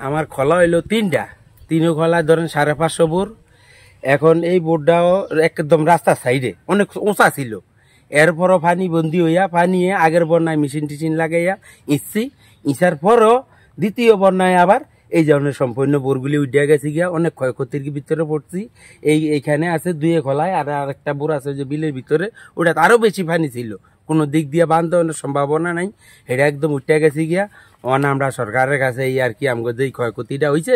আমার খোলা হইলো তিনটা, তিনও খোলা ধরেন 550 বোর। এখন এই বোর্ডটাও একদম রাস্তার সাইডে অনেক উঁচা ছিল, এরপরও পানি বন্দি হইয়া পানি আগের বন্যায় মেশিন টিশিন লাগাইয়া ইচ্ছি, ইচার পরও দ্বিতীয় বন্যায় আবার এই ধরনের সম্পূর্ণ বোরগুলি উঠে গেছে গিয়া, অনেক ক্ষয়ক্ষতির ভিতরে পড়ছি। এইখানে আছে দুয়ে খোলায়, আর আরেকটা বোর আছে যে বিলের ভিতরে, ওটা আরও বেশি পানি ছিল, কোনো দিক দিয়ে বান্ধবনের সম্ভাবনা নাই, এটা একদম উঠে গেছে গিয়া। আমরা সরকারের কাছে এই আর কি আমগো যে ক্ষয়ক্ষতিটা হয়েছে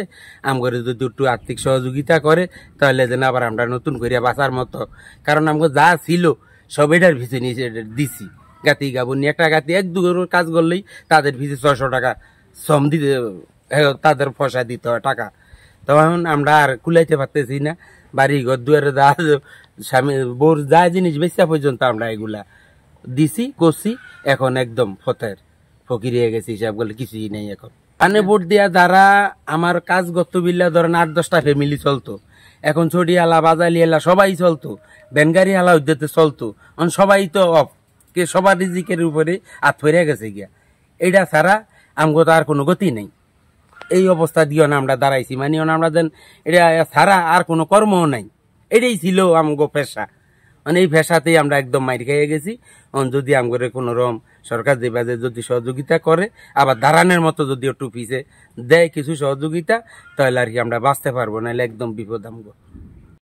আমগরে যদি একটু আর্থিক সহযোগিতা করে তাহলে যেন আবার আমরা নতুন করিয়া বাঁচার মতো, কারণ আমগো যা ছিল সব এটার পিছনে দিছি। গাতি গাবনি একটা গাতি এক দুগোর কাজ করলেই তাদের পিছিয়ে 600 টাকা শ্রম দিতে, তাদের পয়সা দিতে হয় টাকা। তখন আমরা আর কুলাইতে পারতেছি না, বাড়ি ঘর দুয়ারে যা স্বামী বোর যা জিনিস বেচা পর্যন্ত আমরা এগুলা দিছি করছি। এখন একদম ফকির হয়ে গেছি, হিসাব করলে কিছুই নেই এখন। কানে ভোট দিয়া যারা আমার কাজ গত বিল্লা ধরেন 8-10টা ফ্যামিলি চলতো, এখন ছড়ি আলা বাজালি এলা সবাই চলতো, ব্যানগাড়ি আলা উদ্যতে চলতো, সবাই তো অফ, কে সবার রিজিকের উপরে হাত ফেরে গেছে গিয়া। এইটা ছাড়া আমগো তো আর কোনো গতি নেই। এই অবস্থা দিও না আমরা দাঁড়াইছি, মানে আমরা যেন এটা ছাড়া আর কোনো কর্মও নাই, এটাই ছিল আমগো পেশা। মানে এই পেশাতেই আমরা একদম মাইর খেয়ে গেছি। যদি আমগরে কোনো রকম সরকার যে বাজে যদি সহযোগিতা করে, আবার দাঁড়ানোর মতো যদি একটু পিছে দেয় কিছু সহযোগিতা, তাহলে আর কি আমরা বাঁচতে পারবো, নাহলে একদম বিপদ আমগো।